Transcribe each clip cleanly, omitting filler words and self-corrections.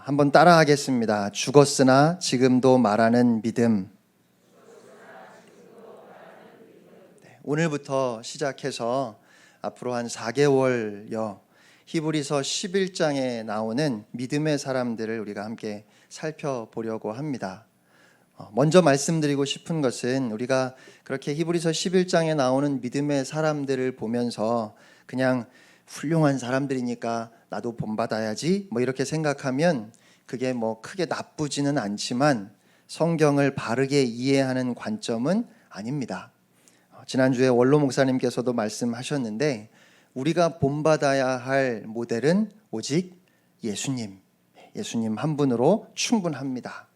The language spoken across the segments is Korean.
한번 따라 하겠습니다. 죽었으나 지금도 말하는 믿음. 오늘부터 시작해서 앞으로 한 4개월여 히브리서 11장에 나오는 믿음의 사람들을 우리가 함께 살펴보려고 합니다. 먼저 말씀드리고 싶은 것은 우리가 그렇게 히브리서 11장에 나오는 믿음의 사람들을 보면서 그냥 훌륭한 사람들이니까 나도 본받아야지 이렇게 생각하면 그게 크게 나쁘지는 않지만 성경을 바르게 이해하는 관점은 아닙니다. 지난주에 원로 목사님께서도 말씀하셨는데 우리가 본받아야 할 모델은 오직 예수님 한 분으로 충분합니다.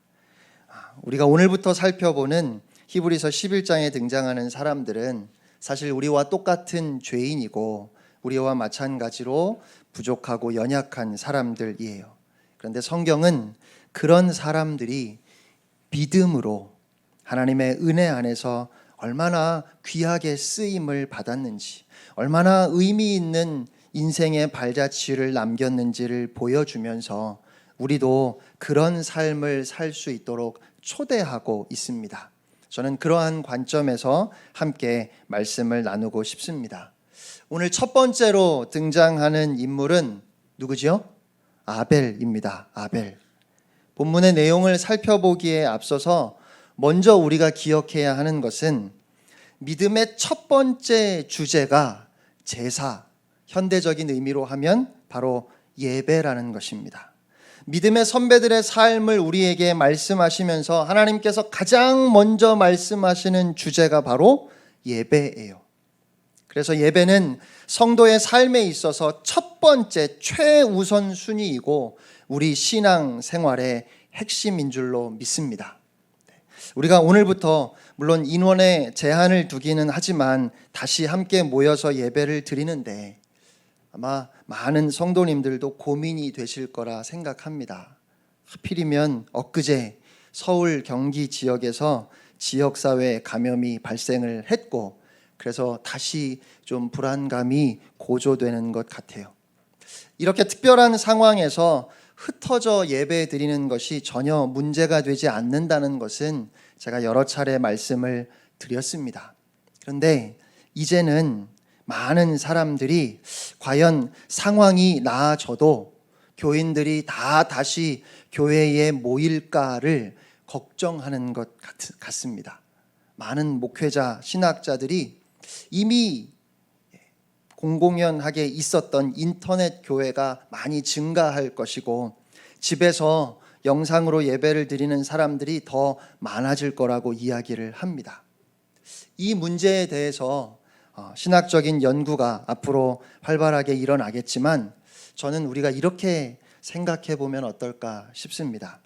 우리가 오늘부터 살펴보는 히브리서 11장에 등장하는 사람들은 사실 우리와 똑같은 죄인이고 우리와 마찬가지로 부족하고 연약한 사람들이에요. 그런데 성경은 그런 사람들이 믿음으로 하나님의 은혜 안에서 얼마나 귀하게 쓰임을 받았는지, 얼마나 의미 있는 인생의 발자취를 남겼는지를 보여주면서 우리도 그런 삶을 살 수 있도록 초대하고 있습니다. 저는 그러한 관점에서 함께 말씀을 나누고 싶습니다. 오늘 첫 번째로 등장하는 인물은 누구죠? 아벨입니다. 아벨. 본문의 내용을 살펴보기에 앞서서 먼저 우리가 기억해야 하는 것은 믿음의 첫 번째 주제가 제사, 현대적인 의미로 하면 바로 예배라는 것입니다. 믿음의 선배들의 삶을 우리에게 말씀하시면서 하나님께서 가장 먼저 말씀하시는 주제가 바로 예배예요. 그래서 예배는 성도의 삶에 있어서 첫 번째 최우선 순위이고 우리 신앙 생활의 핵심인 줄로 믿습니다. 우리가 오늘부터 물론 인원에 제한을 두기는 하지만 다시 함께 모여서 예배를 드리는데 아마 많은 성도님들도 고민이 되실 거라 생각합니다. 하필이면 엊그제 서울 경기 지역에서 지역사회 감염이 발생을 했고 그래서 다시 좀 불안감이 고조되는 것 같아요. 이렇게 특별한 상황에서 흩어져 예배 드리는 것이 전혀 문제가 되지 않는다는 것은 제가 여러 차례 말씀을 드렸습니다. 그런데 이제는 많은 사람들이 과연 상황이 나아져도 교인들이 다시 교회에 모일까를 걱정하는 것 같습니다. 많은 목회자, 신학자들이 이미 공공연하게 있었던 인터넷 교회가 많이 증가할 것이고 집에서 영상으로 예배를 드리는 사람들이 더 많아질 거라고 이야기를 합니다. 이 문제에 대해서 신학적인 연구가 앞으로 활발하게 일어나겠지만 저는 우리가 이렇게 생각해 보면 어떨까 싶습니다.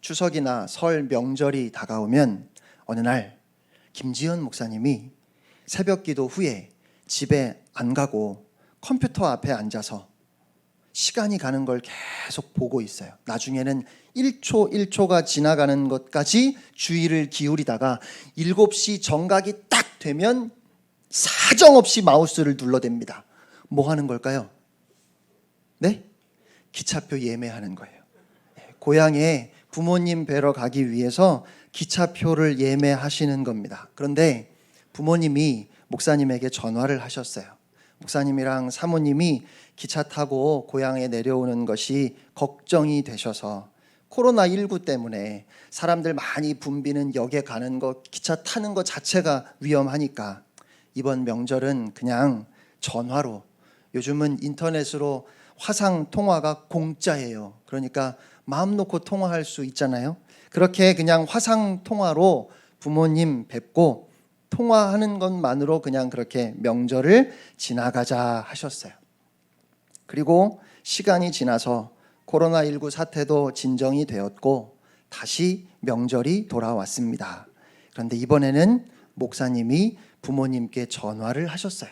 추석이나 설 명절이 다가오면 어느 날 김지현 목사님이 새벽기도 후에 집에 안 가고 컴퓨터 앞에 앉아서 시간이 가는 걸 계속 보고 있어요. 나중에는 1초 1초가 지나가는 것까지 주의를 기울이다가 7시 정각이 딱 되면 사정없이 마우스를 눌러댑니다. 뭐 하는 걸까요? 네? 기차표 예매하는 거예요. 고향에 부모님 뵈러 가기 위해서 기차표를 예매하시는 겁니다. 그런데 부모님이 목사님에게 전화를 하셨어요. 목사님이랑 사모님이 기차 타고 고향에 내려오는 것이 걱정이 되셔서 코로나19 때문에 사람들 많이 붐비는 역에 가는 것, 기차 타는 것 자체가 위험하니까 이번 명절은 그냥 전화로, 요즘은 인터넷으로 화상 통화가 공짜예요. 그러니까 마음 놓고 통화할 수 있잖아요. 그렇게 그냥 화상 통화로 부모님 뵙고 통화하는 것만으로 그냥 그렇게 명절을 지나가자 하셨어요. 그리고 시간이 지나서 코로나19 사태도 진정이 되었고 다시 명절이 돌아왔습니다. 그런데 이번에는 목사님이 부모님께 전화를 하셨어요.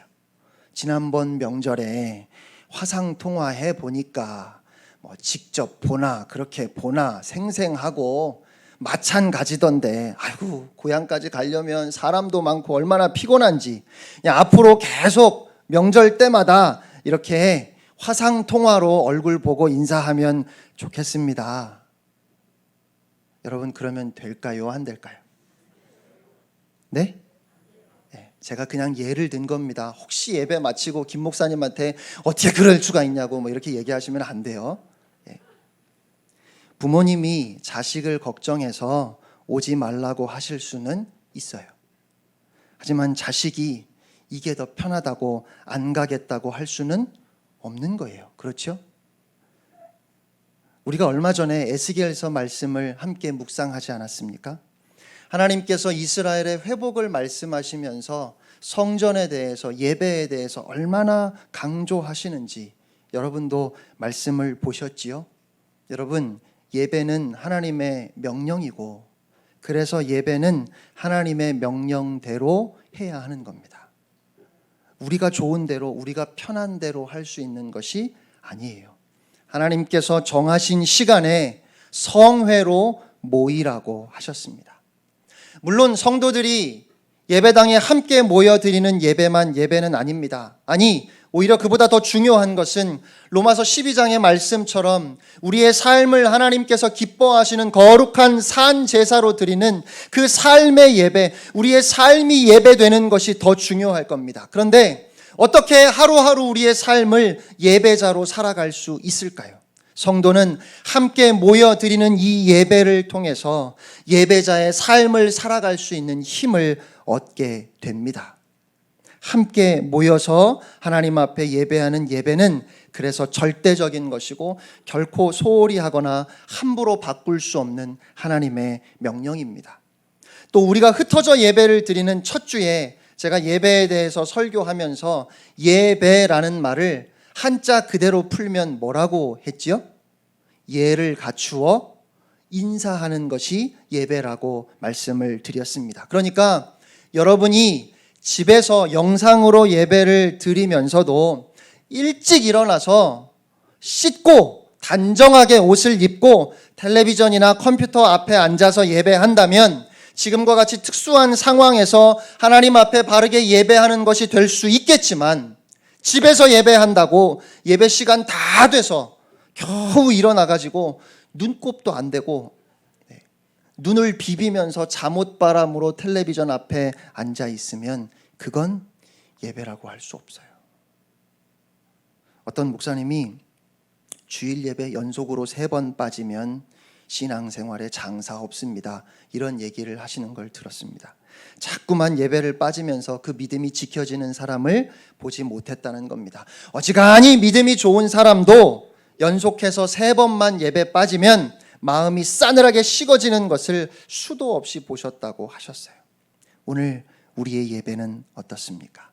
지난번 명절에 화상 통화해 보니까 직접 보나 그렇게 보나 생생하고 마찬가지던데 아이고 고향까지 가려면 사람도 많고 얼마나 피곤한지 그냥 앞으로 계속 명절 때마다 이렇게 화상 통화로 얼굴 보고 인사하면 좋겠습니다. 여러분, 그러면 될까요? 안 될까요? 네? 제가 그냥 예를 든 겁니다. 혹시 예배 마치고 김 목사님한테 어떻게 그럴 수가 있냐고 뭐 이렇게 얘기하시면 안 돼요. 부모님이 자식을 걱정해서 오지 말라고 하실 수는 있어요. 하지만 자식이 이게 더 편하다고 안 가겠다고 할 수는 없는 거예요. 그렇죠? 우리가 얼마 전에 에스겔서 말씀을 함께 묵상하지 않았습니까? 하나님께서 이스라엘의 회복을 말씀하시면서 성전에 대해서, 예배에 대해서 얼마나 강조하시는지 여러분도 말씀을 보셨지요? 여러분, 예배는 하나님의 명령이고, 그래서 예배는 하나님의 명령대로 해야 하는 겁니다. 우리가 좋은 대로, 우리가 편한 대로 할 수 있는 것이 아니에요. 하나님께서 정하신 시간에 성회로 모이라고 하셨습니다. 물론 성도들이 예배당에 함께 모여드리는 예배는 아닙니다. 아니, 오히려 그보다 더 중요한 것은 로마서 12장의 말씀처럼 우리의 삶을 하나님께서 기뻐하시는 거룩한 산 제사로 드리는 그 삶의 예배, 우리의 삶이 예배되는 것이 더 중요할 겁니다. 그런데 어떻게 하루하루 우리의 삶을 예배자로 살아갈 수 있을까요? 성도는 함께 모여드리는 이 예배를 통해서 예배자의 삶을 살아갈 수 있는 힘을 얻게 됩니다. 함께 모여서 하나님 앞에 예배하는 예배는 그래서 절대적인 것이고 결코 소홀히 하거나 함부로 바꿀 수 없는 하나님의 명령입니다. 또 우리가 흩어져 예배를 드리는 첫 주에 제가 예배에 대해서 설교하면서 예배라는 말을 한자 그대로 풀면 뭐라고 했지요? 예를 갖추어 인사하는 것이 예배라고 말씀을 드렸습니다. 그러니까 여러분이 집에서 영상으로 예배를 드리면서도 일찍 일어나서 씻고 단정하게 옷을 입고 텔레비전이나 컴퓨터 앞에 앉아서 예배한다면 지금과 같이 특수한 상황에서 하나님 앞에 바르게 예배하는 것이 될 수 있겠지만, 집에서 예배한다고 예배 시간 다 돼서 겨우 일어나가지고 눈곱도 안 대고 눈을 비비면서 잠옷바람으로 텔레비전 앞에 앉아 있으면 그건 예배라고 할 수 없어요. 어떤 목사님이 주일 예배 연속으로 3번 빠지면 신앙생활에 장사 없습니다, 이런 얘기를 하시는 걸 들었습니다. 자꾸만 예배를 빠지면서 그 믿음이 지켜지는 사람을 보지 못했다는 겁니다. 어지간히 믿음이 좋은 사람도 연속해서 3번만 예배 빠지면 마음이 싸늘하게 식어지는 것을 수도 없이 보셨다고 하셨어요. 오늘 우리의 예배는 어떻습니까?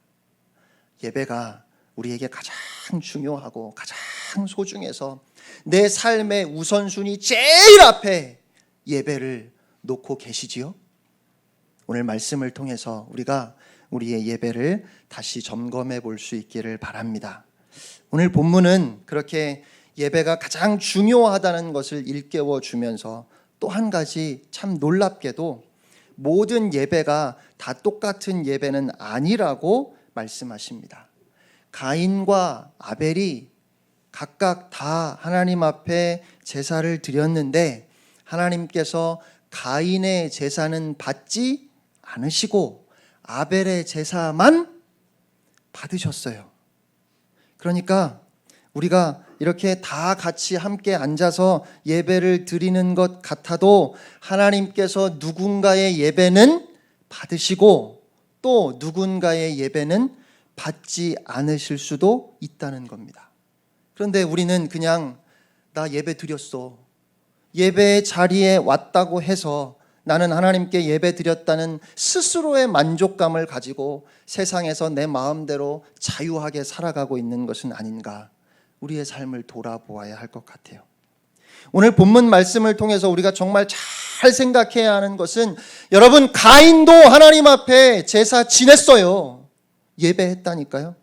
예배가 우리에게 가장 중요하고 가장 소중해서 내 삶의 우선순위 제일 앞에 예배를 놓고 계시지요? 오늘 말씀을 통해서 우리가 우리의 예배를 다시 점검해 볼 수 있기를 바랍니다. 오늘 본문은 그렇게 예배가 가장 중요하다는 것을 일깨워 주면서 또 한 가지 참 놀랍게도 모든 예배가 다 똑같은 예배는 아니라고 말씀하십니다. 가인과 아벨이 각각 다 하나님 앞에 제사를 드렸는데 하나님께서 가인의 제사는 받지 않으시고 아벨의 제사만 받으셨어요. 그러니까 우리가 이렇게 다 같이 함께 앉아서 예배를 드리는 것 같아도 하나님께서 누군가의 예배는 받으시고 또 누군가의 예배는 받지 않으실 수도 있다는 겁니다. 그런데 우리는 그냥 나 예배 드렸어, 예배의 자리에 왔다고 해서 나는 하나님께 예배 드렸다는 스스로의 만족감을 가지고 세상에서 내 마음대로 자유하게 살아가고 있는 것은 아닌가, 우리의 삶을 돌아보아야 할 것 같아요. 오늘 본문 말씀을 통해서 우리가 정말 잘 생각해야 하는 것은, 여러분, 가인도 하나님 앞에 제사 지냈어요. 예배했다니까요.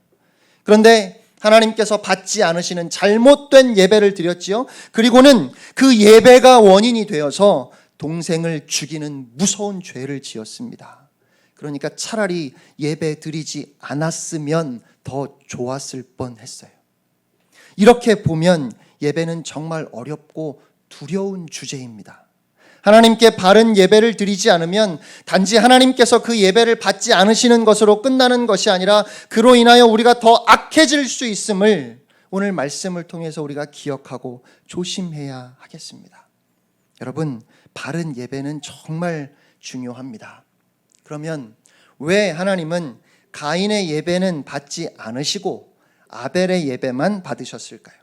그런데 하나님께서 받지 않으시는 잘못된 예배를 드렸지요. 그리고는 그 예배가 원인이 되어서 동생을 죽이는 무서운 죄를 지었습니다. 그러니까 차라리 예배 드리지 않았으면 더 좋았을 뻔했어요. 이렇게 보면 예배는 정말 어렵고 두려운 주제입니다. 하나님께 바른 예배를 드리지 않으면 단지 하나님께서 그 예배를 받지 않으시는 것으로 끝나는 것이 아니라 그로 인하여 우리가 더 악해질 수 있음을 오늘 말씀을 통해서 우리가 기억하고 조심해야 하겠습니다. 여러분, 바른 예배는 정말 중요합니다. 그러면 왜 하나님은 가인의 예배는 받지 않으시고 아벨의 예배만 받으셨을까요?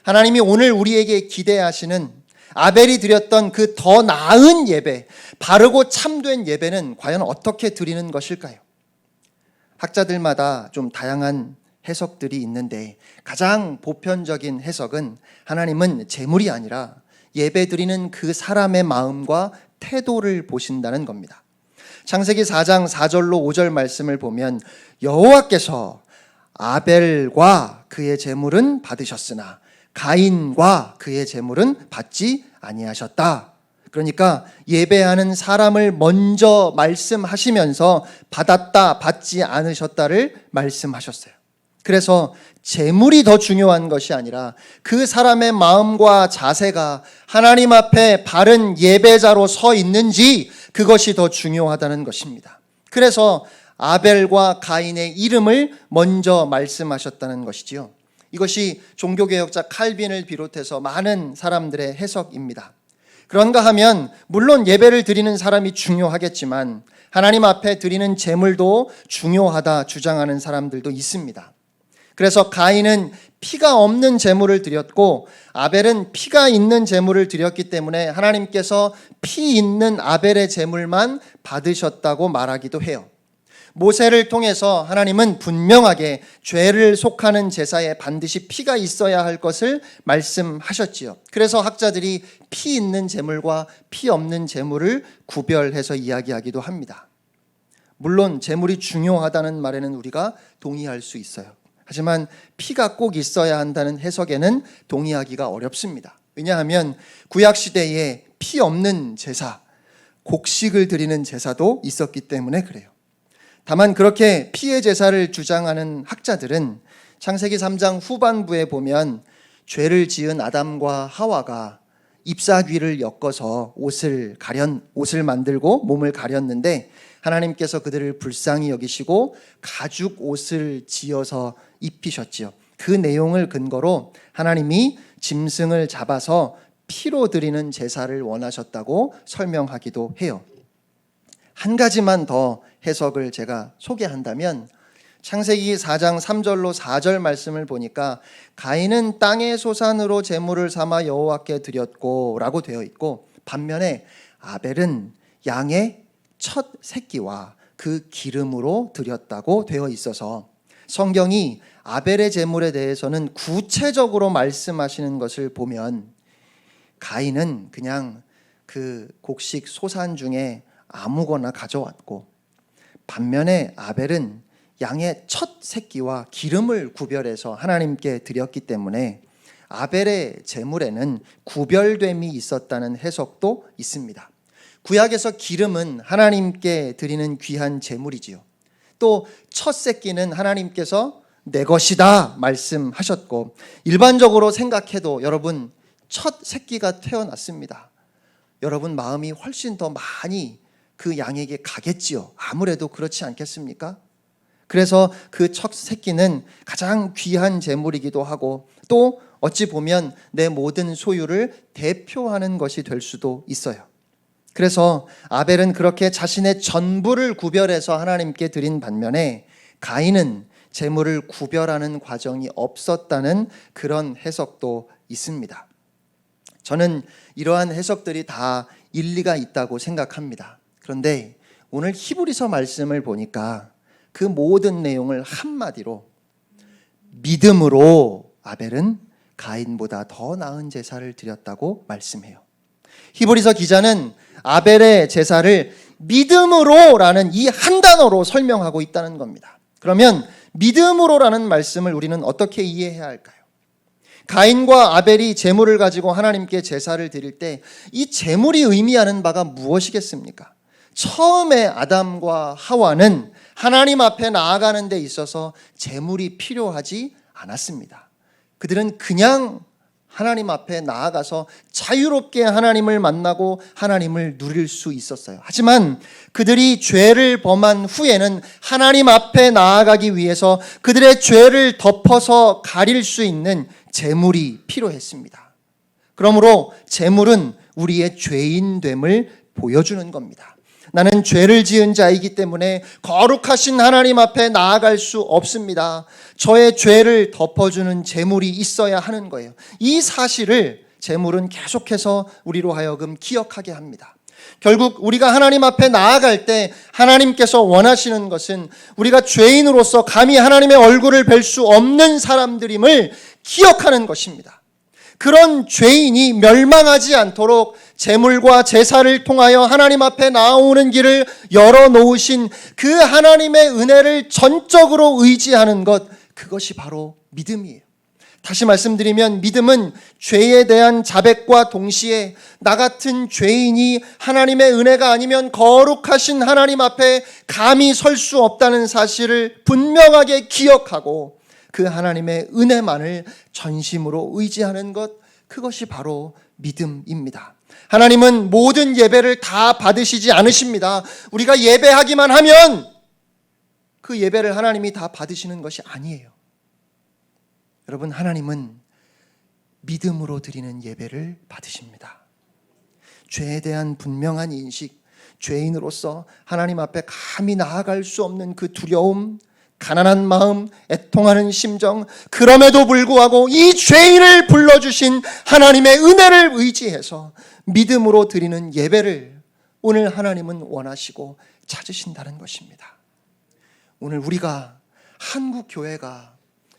하나님이 오늘 우리에게 기대하시는 아벨이 드렸던 그 더 나은 예배, 바르고 참된 예배는 과연 어떻게 드리는 것일까요? 학자들마다 좀 다양한 해석들이 있는데 가장 보편적인 해석은 하나님은 제물이 아니라 예배 드리는 그 사람의 마음과 태도를 보신다는 겁니다. 창세기 4장 4절로 5절 말씀을 보면 여호와께서 아벨과 그의 제물은 받으셨으나 가인과 그의 제물은 받지 아니하셨다. 그러니까 예배하는 사람을 먼저 말씀하시면서 받았다, 받지 않으셨다를 말씀하셨어요. 그래서 제물이 더 중요한 것이 아니라 그 사람의 마음과 자세가 하나님 앞에 바른 예배자로 서 있는지 그것이 더 중요하다는 것입니다. 그래서 아벨과 가인의 이름을 먼저 말씀하셨다는 것이지요. 이것이 종교개혁자 칼빈을 비롯해서 많은 사람들의 해석입니다. 그런가 하면 물론 예배를 드리는 사람이 중요하겠지만 하나님 앞에 드리는 제물도 중요하다 주장하는 사람들도 있습니다. 그래서 가인은 피가 없는 제물을 드렸고 아벨은 피가 있는 제물을 드렸기 때문에 하나님께서 피 있는 아벨의 제물만 받으셨다고 말하기도 해요. 모세를 통해서 하나님은 분명하게 죄를 속하는 제사에 반드시 피가 있어야 할 것을 말씀하셨지요. 그래서 학자들이 피 있는 제물과 피 없는 제물을 구별해서 이야기하기도 합니다. 물론 제물이 중요하다는 말에는 우리가 동의할 수 있어요. 하지만 피가 꼭 있어야 한다는 해석에는 동의하기가 어렵습니다. 왜냐하면 구약시대에 피 없는 제사, 곡식을 드리는 제사도 있었기 때문에 그래요. 다만 그렇게 피의 제사를 주장하는 학자들은 창세기 3장 후반부에 보면 죄를 지은 아담과 하와가 잎사귀를 엮어서 옷을 만들고 몸을 가렸는데 하나님께서 그들을 불쌍히 여기시고 가죽 옷을 지어서 입히셨지요. 그 내용을 근거로 하나님이 짐승을 잡아서 피로 드리는 제사를 원하셨다고 설명하기도 해요. 한 가지만 더 해석을 제가 소개한다면 창세기 4장 3절로 4절 말씀을 보니까 가인은 땅의 소산으로 제물을 삼아 여호와께 드렸고 라고 되어 있고 반면에 아벨은 양의 첫 새끼와 그 기름으로 드렸다고 되어 있어서 성경이 아벨의 제물에 대해서는 구체적으로 말씀하시는 것을 보면 가인은 그냥 그 곡식 소산 중에 아무거나 가져왔고 반면에 아벨은 양의 첫 새끼와 기름을 구별해서 하나님께 드렸기 때문에 아벨의 제물에는 구별됨이 있었다는 해석도 있습니다. 구약에서 기름은 하나님께 드리는 귀한 제물이지요. 또 첫 새끼는 하나님께서 내 것이다 말씀하셨고 일반적으로 생각해도 여러분 첫 새끼가 태어났습니다. 여러분 마음이 훨씬 더 많이 그 양에게 가겠지요. 아무래도 그렇지 않겠습니까? 그래서 그 첫 새끼는 가장 귀한 제물이기도 하고 또 어찌 보면 내 모든 소유를 대표하는 것이 될 수도 있어요. 그래서 아벨은 그렇게 자신의 전부를 구별해서 하나님께 드린 반면에 가인은 제물을 구별하는 과정이 없었다는 그런 해석도 있습니다. 저는 이러한 해석들이 다 일리가 있다고 생각합니다. 그런데 오늘 히브리서 말씀을 보니까 그 모든 내용을 한마디로 믿음으로 아벨은 가인보다 더 나은 제사를 드렸다고 말씀해요. 히브리서 기자는 아벨의 제사를 믿음으로라는 이 한 단어로 설명하고 있다는 겁니다. 그러면 믿음으로라는 말씀을 우리는 어떻게 이해해야 할까요? 가인과 아벨이 제물을 가지고 하나님께 제사를 드릴 때 이 제물이 의미하는 바가 무엇이겠습니까? 처음에 아담과 하와는 하나님 앞에 나아가는 데 있어서 제물이 필요하지 않았습니다. 그들은 그냥 하나님 앞에 나아가서 자유롭게 하나님을 만나고 하나님을 누릴 수 있었어요. 하지만 그들이 죄를 범한 후에는 하나님 앞에 나아가기 위해서 그들의 죄를 덮어서 가릴 수 있는 제물이 필요했습니다. 그러므로 제물은 우리의 죄인됨을 보여주는 겁니다. 나는 죄를 지은 자이기 때문에 거룩하신 하나님 앞에 나아갈 수 없습니다. 저의 죄를 덮어주는 제물이 있어야 하는 거예요. 이 사실을 제물은 계속해서 우리로 하여금 기억하게 합니다. 결국 우리가 하나님 앞에 나아갈 때 하나님께서 원하시는 것은 우리가 죄인으로서 감히 하나님의 얼굴을 뵐 수 없는 사람들임을 기억하는 것입니다. 그런 죄인이 멸망하지 않도록 제물과 제사를 통하여 하나님 앞에 나오는 길을 열어놓으신 그 하나님의 은혜를 전적으로 의지하는 것, 그것이 바로 믿음이에요. 다시 말씀드리면 믿음은 죄에 대한 자백과 동시에 나 같은 죄인이 하나님의 은혜가 아니면 거룩하신 하나님 앞에 감히 설 수 없다는 사실을 분명하게 기억하고 그 하나님의 은혜만을 전심으로 의지하는 것, 그것이 바로 믿음입니다. 하나님은 모든 예배를 다 받으시지 않으십니다. 우리가 예배하기만 하면 그 예배를 하나님이 다 받으시는 것이 아니에요. 여러분, 하나님은 믿음으로 드리는 예배를 받으십니다. 죄에 대한 분명한 인식, 죄인으로서 하나님 앞에 감히 나아갈 수 없는 그 두려움, 가난한 마음, 애통하는 심정, 그럼에도 불구하고 이 죄인을 불러주신 하나님의 은혜를 의지해서 믿음으로 드리는 예배를 오늘 하나님은 원하시고 찾으신다는 것입니다. 오늘 우리가 한국 교회가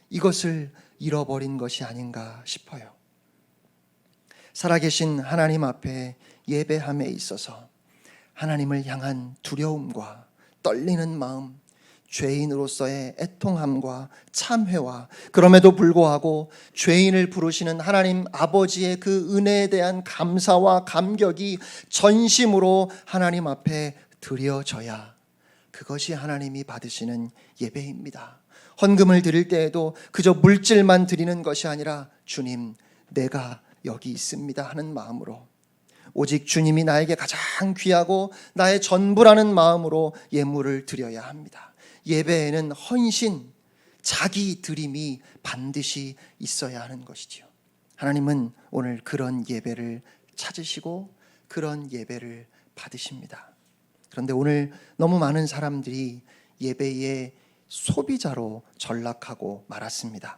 이것을 잃어버린 것이 아닌가 싶어요. 살아계신 하나님 앞에 예배함에 있어서 하나님을 향한 두려움과 떨리는 마음, 죄인으로서의 애통함과 참회와 그럼에도 불구하고 죄인을 부르시는 하나님 아버지의 그 은혜에 대한 감사와 감격이 전심으로 하나님 앞에 드려져야 그것이 하나님이 받으시는 예배입니다. 헌금을 드릴 때에도 그저 물질만 드리는 것이 아니라 주님, 내가 여기 있습니다 하는 마음으로, 오직 주님이 나에게 가장 귀하고 나의 전부라는 마음으로 예물을 드려야 합니다. 예배에는 헌신, 자기 드림이 반드시 있어야 하는 것이지요. 하나님은 오늘 그런 예배를 찾으시고 그런 예배를 받으십니다. 그런데 오늘 너무 많은 사람들이 예배의 소비자로 전락하고 말았습니다.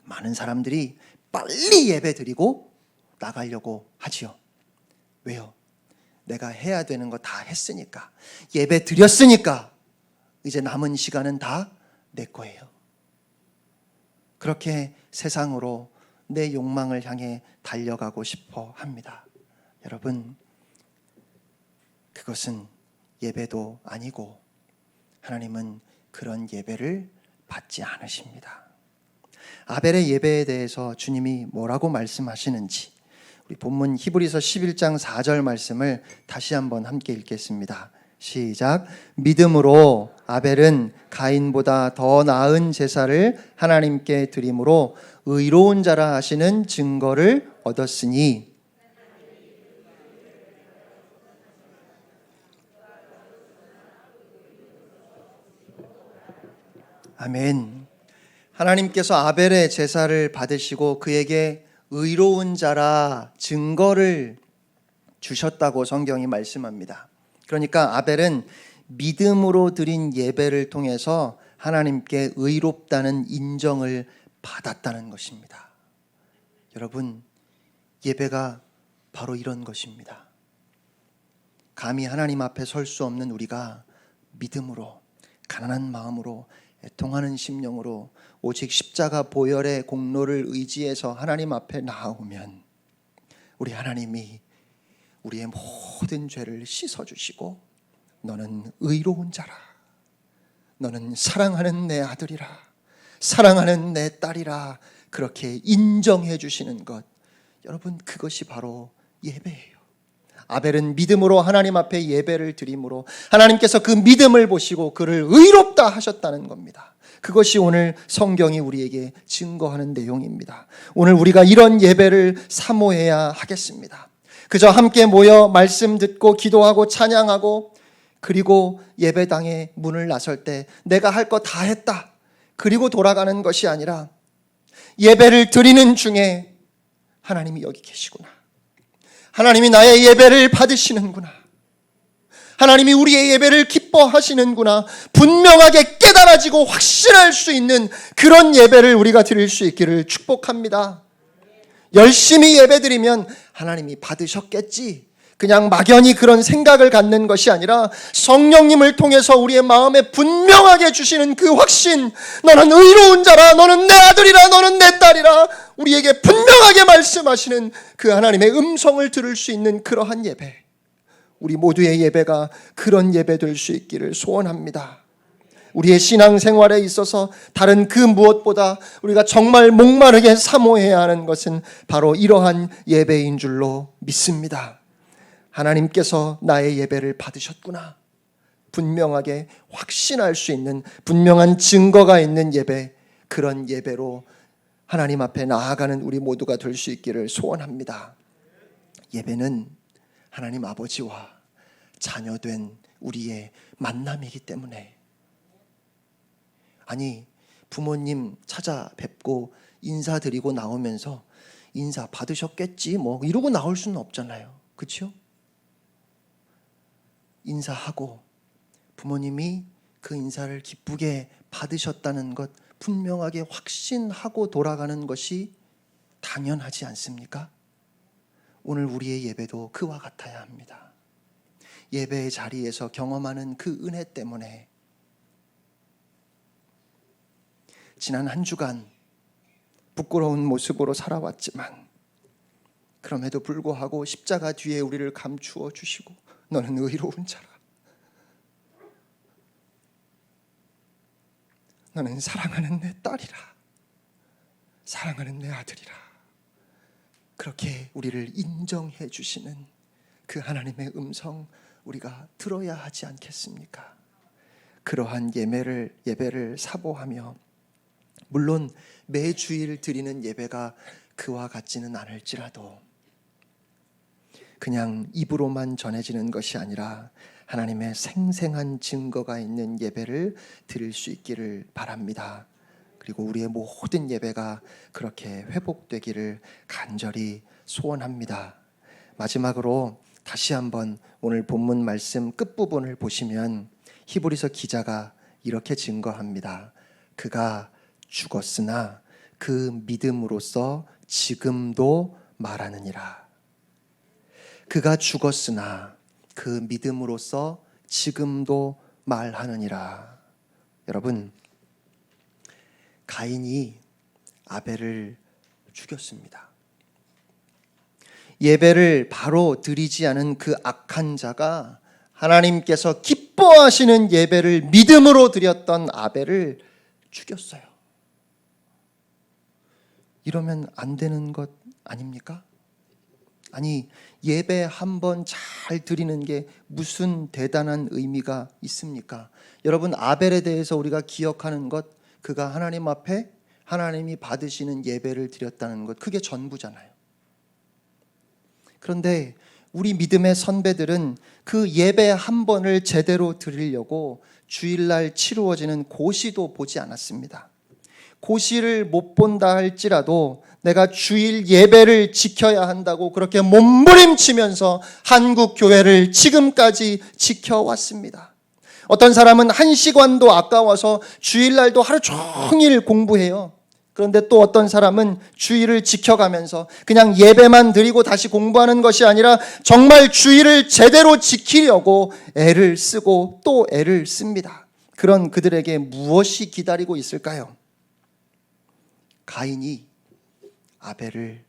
많은 사람들이 빨리 예배 드리고 나가려고 하지요. 왜요? 내가 해야 되는 거 다 했으니까, 예배 드렸으니까 이제 남은 시간은 다 내 거예요. 그렇게 세상으로 내 욕망을 향해 달려가고 싶어 합니다. 여러분, 그것은 예배도 아니고 하나님은 그런 예배를 받지 않으십니다. 아벨의 예배에 대해서 주님이 뭐라고 말씀하시는지 우리 본문 히브리서 11장 4절 말씀을 다시 한번 함께 읽겠습니다. 시작. 믿음으로 아벨은 가인보다 더 나은 제사를 하나님께 드림으로 의로운 자라 하시는 증거를 얻었으니. 아멘. 하나님께서 아벨의 제사를 받으시고 그에게 의로운 자라 증거를 주셨다고 성경이 말씀합니다. 그러니까 아벨은 믿음으로 드린 예배를 통해서 하나님께 의롭다는 인정을 받았다는 것입니다. 여러분, 예배가 바로 이런 것입니다. 감히 하나님 앞에 설 수 없는 우리가 믿음으로, 가난한 마음으로, 애통하는 심령으로 오직 십자가 보혈의 공로를 의지해서 하나님 앞에 나오면 우리 하나님이 우리의 모든 죄를 씻어주시고 너는 의로운 자라, 너는 사랑하는 내 아들이라, 사랑하는 내 딸이라 그렇게 인정해 주시는 것, 여러분, 그것이 바로 예배예요. 아벨은 믿음으로 하나님 앞에 예배를 드림으로 하나님께서 그 믿음을 보시고 그를 의롭다 하셨다는 겁니다. 그것이 오늘 성경이 우리에게 증거하는 내용입니다. 오늘 우리가 이런 예배를 사모해야 하겠습니다. 그저 함께 모여 말씀 듣고 기도하고 찬양하고 그리고 예배당에 문을 나설 때 내가 할 거 다 했다 그리고 돌아가는 것이 아니라 예배를 드리는 중에 하나님이 여기 계시구나, 하나님이 나의 예배를 받으시는구나, 하나님이 우리의 예배를 기뻐하시는구나, 분명하게 깨달아지고 확신할 수 있는 그런 예배를 우리가 드릴 수 있기를 축복합니다. 열심히 예배드리면 하나님이 받으셨겠지, 그냥 막연히 그런 생각을 갖는 것이 아니라 성령님을 통해서 우리의 마음에 분명하게 주시는 그 확신, 너는 의로운 자라, 너는 내 아들이라, 너는 내 딸이라, 우리에게 분명하게 말씀하시는 그 하나님의 음성을 들을 수 있는 그러한 예배, 우리 모두의 예배가 그런 예배 될 수 있기를 소원합니다. 우리의 신앙생활에 있어서 다른 그 무엇보다 우리가 정말 목마르게 사모해야 하는 것은 바로 이러한 예배인 줄로 믿습니다. 하나님께서 나의 예배를 받으셨구나, 분명하게 확신할 수 있는 분명한 증거가 있는 예배, 그런 예배로 하나님 앞에 나아가는 우리 모두가 될 수 있기를 소원합니다. 예배는 하나님 아버지와 자녀된 우리의 만남이기 때문에, 아니 부모님 찾아뵙고 인사드리고 나오면서 인사 받으셨겠지 뭐 이러고 나올 수는 없잖아요. 그렇죠? 인사하고 부모님이 그 인사를 기쁘게 받으셨다는 것 분명하게 확신하고 돌아가는 것이 당연하지 않습니까? 오늘 우리의 예배도 그와 같아야 합니다. 예배의 자리에서 경험하는 그 은혜 때문에 지난 한 주간 부끄러운 모습으로 살아왔지만 그럼에도 불구하고 십자가 뒤에 우리를 감추어 주시고 너는 의로운 자라, 너는 사랑하는 내 딸이라, 사랑하는 내 아들이라, 그렇게 우리를 인정해 주시는 그 하나님의 음성 우리가 들어야 하지 않겠습니까? 그러한 예배를 사모하며, 물론 매주일 드리는 예배가 그와 같지는 않을지라도 그냥 입으로만 전해지는 것이 아니라 하나님의 생생한 증거가 있는 예배를 드릴 수 있기를 바랍니다. 그리고 우리의 모든 예배가 그렇게 회복되기를 간절히 소원합니다. 마지막으로 다시 한번 오늘 본문 말씀 끝부분을 보시면 히브리서 기자가 이렇게 증거합니다. 그가 죽었으나 그 믿음으로써 지금도 말하느니라. 그가 죽었으나 그 믿음으로써 지금도 말하느니라. 여러분, 가인이 아벨을 죽였습니다. 예배를 바로 드리지 않은 그 악한 자가 하나님께서 기뻐하시는 예배를 믿음으로 드렸던 아벨을 죽였어요. 이러면 안 되는 것 아닙니까? 아니, 예배 한 번 잘 드리는 게 무슨 대단한 의미가 있습니까? 여러분, 아벨에 대해서 우리가 기억하는 것, 그가 하나님 앞에 하나님이 받으시는 예배를 드렸다는 것, 그게 전부잖아요. 그런데 우리 믿음의 선배들은 그 예배 한 번을 제대로 드리려고 주일날 치루어지는 고시도 보지 않았습니다. 고시를 못 본다 할지라도 내가 주일 예배를 지켜야 한다고 그렇게 몸부림치면서 한국 교회를 지금까지 지켜왔습니다. 어떤 사람은 한 시간도 아까워서 주일날도 하루 종일 공부해요. 그런데 또 어떤 사람은 주일을 지켜가면서 그냥 예배만 드리고 다시 공부하는 것이 아니라 정말 주일을 제대로 지키려고 애를 쓰고 또 애를 씁니다. 그런 그들에게 무엇이 기다리고 있을까요? 가인이 아벨을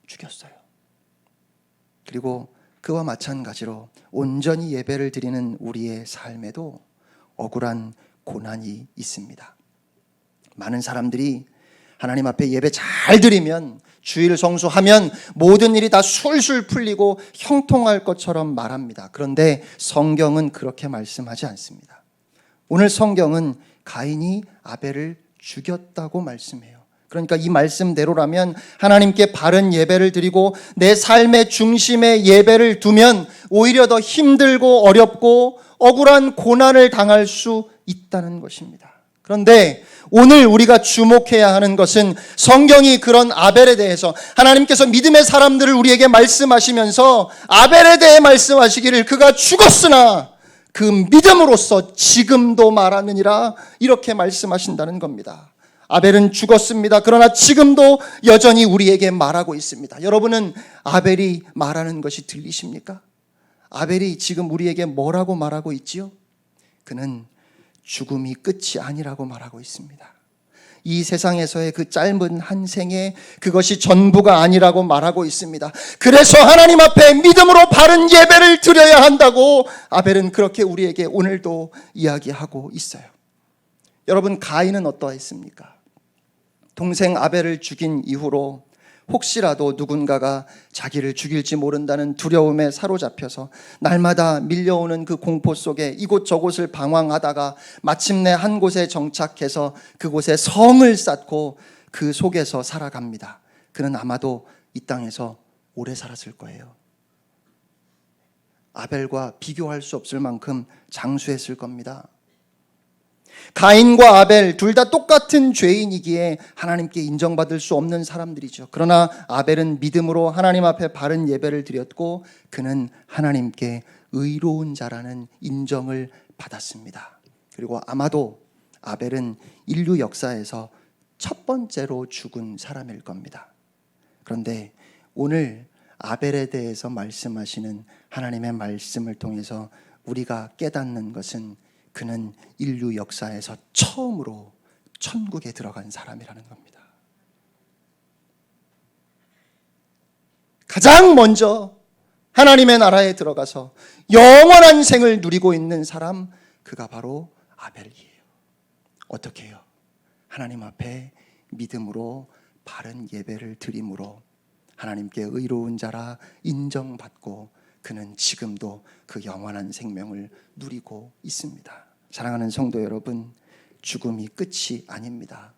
죽였어요. 그리고 그와 마찬가지로 온전히 예배를 드리는 우리의 삶에도 억울한 고난이 있습니다. 많은 사람들이 하나님 앞에 예배 잘 드리면 주일 성수하면 모든 일이 다 술술 풀리고 형통할 것처럼 말합니다. 그런데 성경은 그렇게 말씀하지 않습니다. 오늘 성경은 가인이 아벨을 죽였다고 말씀해요. 그러니까 이 말씀대로라면 하나님께 바른 예배를 드리고 내 삶의 중심에 예배를 두면 오히려 더 힘들고 어렵고 억울한 고난을 당할 수 있다는 것입니다. 그런데 오늘 우리가 주목해야 하는 것은 성경이 그런 아벨에 대해서 하나님께서 믿음의 사람들을 우리에게 말씀하시면서 아벨에 대해 말씀하시기를 그가 죽었으나 그 믿음으로써 지금도 말하느니라 이렇게 말씀하신다는 겁니다. 아벨은 죽었습니다. 그러나 지금도 여전히 우리에게 말하고 있습니다. 여러분은 아벨이 말하는 것이 들리십니까? 아벨이 지금 우리에게 뭐라고 말하고 있지요? 그는 죽음이 끝이 아니라고 말하고 있습니다. 이 세상에서의 그 짧은 한 생에 그것이 전부가 아니라고 말하고 있습니다. 그래서 하나님 앞에 믿음으로 바른 예배를 드려야 한다고 아벨은 그렇게 우리에게 오늘도 이야기하고 있어요. 여러분, 가인은 어떠했습니까? 동생 아벨을 죽인 이후로 혹시라도 누군가가 자기를 죽일지 모른다는 두려움에 사로잡혀서 날마다 밀려오는 그 공포 속에 이곳저곳을 방황하다가 마침내 한 곳에 정착해서 그곳에 성을 쌓고 그 속에서 살아갑니다. 그는 아마도 이 땅에서 오래 살았을 거예요. 아벨과 비교할 수 없을 만큼 장수했을 겁니다. 가인과 아벨 둘 다 똑같은 죄인이기에 하나님께 인정받을 수 없는 사람들이죠. 그러나 아벨은 믿음으로 하나님 앞에 바른 예배를 드렸고 그는 하나님께 의로운 자라는 인정을 받았습니다. 그리고 아마도 아벨은 인류 역사에서 첫 번째로 죽은 사람일 겁니다. 그런데 오늘 아벨에 대해서 말씀하시는 하나님의 말씀을 통해서 우리가 깨닫는 것은 그는 인류 역사에서 처음으로 천국에 들어간 사람이라는 겁니다. 가장 먼저 하나님의 나라에 들어가서 영원한 생을 누리고 있는 사람, 그가 바로 아벨이에요. 어떻게 해요? 하나님 앞에 믿음으로 바른 예배를 드림으로 하나님께 의로운 자라 인정받고 그는 지금도 그 영원한 생명을 누리고 있습니다. 사랑하는 성도 여러분, 죽음이 끝이 아닙니다.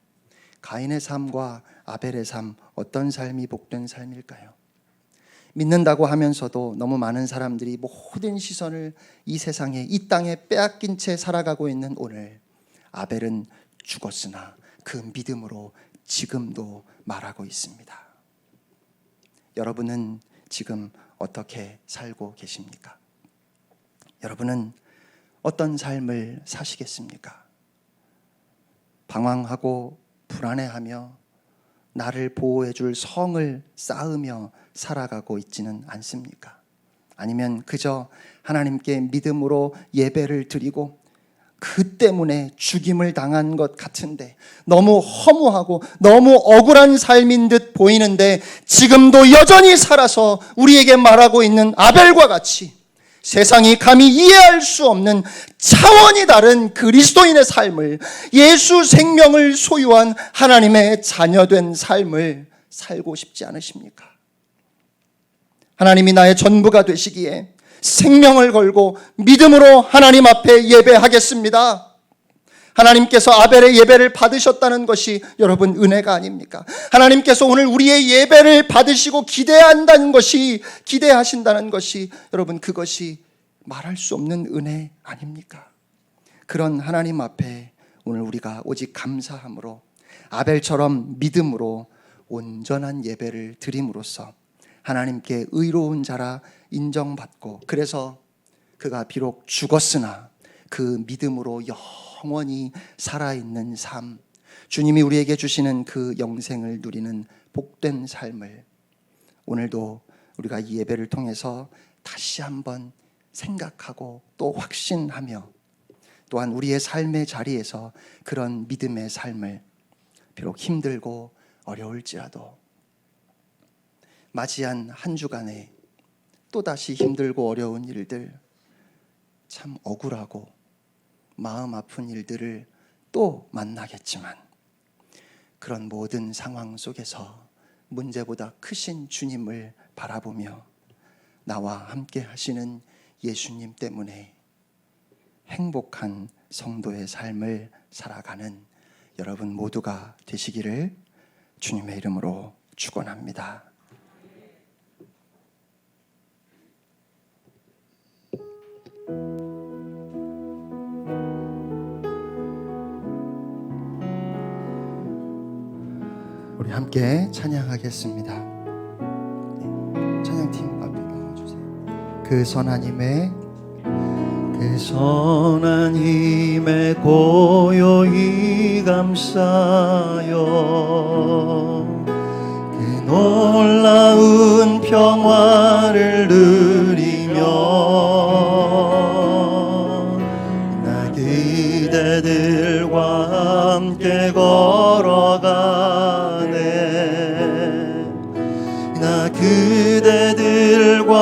가인의 삶과 아벨의 삶, 어떤 삶이 복된 삶일까요? 믿는다고 하면서도 너무 많은 사람들이 모든 시선을 이 세상에, 이 땅에 빼앗긴 채 살아가고 있는 오늘, 아벨은 죽었으나 그 믿음으로 지금도 말하고 있습니다. 여러분은 지금 어떻게 살고 계십니까? 여러분은 어떤 삶을 사시겠습니까? 방황하고 불안해하며 나를 보호해줄 성을 쌓으며 살아가고 있지는 않습니까? 아니면 그저 하나님께 믿음으로 예배를 드리고 그 때문에 죽임을 당한 것 같은데 너무 허무하고 너무 억울한 삶인 듯 보이는데 지금도 여전히 살아서 우리에게 말하고 있는 아벨과 같이 세상이 감히 이해할 수 없는 차원이 다른 그리스도인의 삶을, 예수 생명을 소유한 하나님의 자녀된 삶을 살고 싶지 않으십니까? 하나님이 나의 전부가 되시기에 생명을 걸고 믿음으로 하나님 앞에 예배하겠습니다. 하나님께서 아벨의 예배를 받으셨다는 것이 여러분 은혜가 아닙니까? 하나님께서 오늘 우리의 예배를 받으시고 기대하신다는 것이 여러분 그것이 말할 수 없는 은혜 아닙니까? 그런 하나님 앞에 오늘 우리가 오직 감사함으로 아벨처럼 믿음으로 온전한 예배를 드림으로써 하나님께 의로운 자라 인정받고, 그래서 그가 비록 죽었으나 그 믿음으로 영원히 살아있는 삶, 주님이 우리에게 주시는 그 영생을 누리는 복된 삶을 오늘도 우리가 이 예배를 통해서 다시 한번 생각하고 또 확신하며, 또한 우리의 삶의 자리에서 그런 믿음의 삶을 비록 힘들고 어려울지라도 맞이한 한 주간에 또다시 힘들고 어려운 일들, 참 억울하고 마음 아픈 일들을 또 만나겠지만 그런 모든 상황 속에서 문제보다 크신 주님을 바라보며 나와 함께 하시는 예수님 때문에 행복한 성도의 삶을 살아가는 여러분 모두가 되시기를 주님의 이름으로 축원합니다. 우리 함께 찬양하겠습니다. 찬양팀 앞에 나와주세요. 그 선하님의 고요히 감싸요 그 놀라운 평화를 누리며 나 그대들과 함께 걸어가네 나 그대들과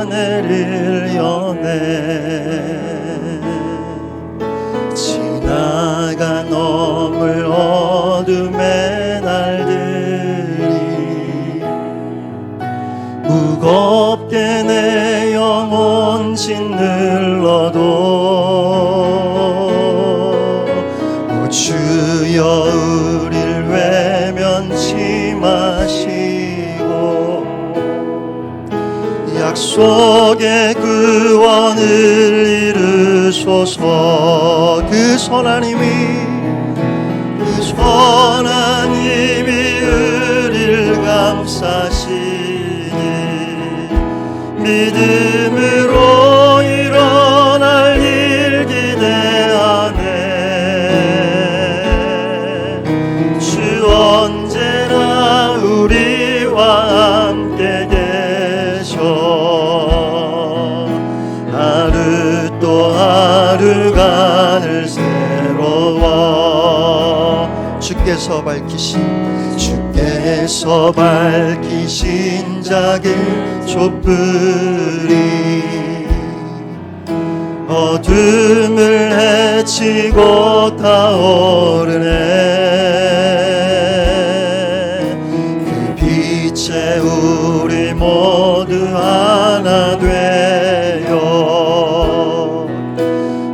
하늘을 여네 지나가 넘을 어둠의 날들이 무겁게 내 영혼 짓눌러도 오 주여 우릴 외면치 마시고 약속의 구원을 이루소서 그 선하님이 우릴 감싸시니 믿음으로 일어날 일 기대하네 주 언제나 우리와 함께 계셔 하루 또 하루가 늘 새로워 주께서 밝히신 작은 촛불이 어둠을 헤치고 타오르네 그 빛에 우리 모두 하나 되어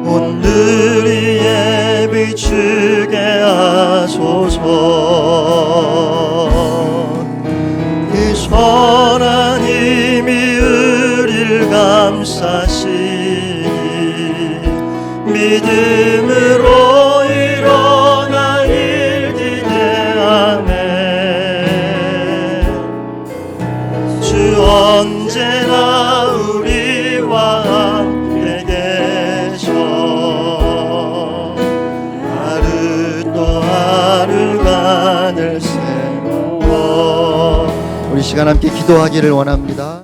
온누리 예비 주게 하소서 그 선하님이 우릴 감싸시니 믿음으로 일어날 일 기대하네 주 언제나 우리와 함께 계셔 하루 또 하루가 늘 새로워 우리 시간 함께 기도하기를 원합니다.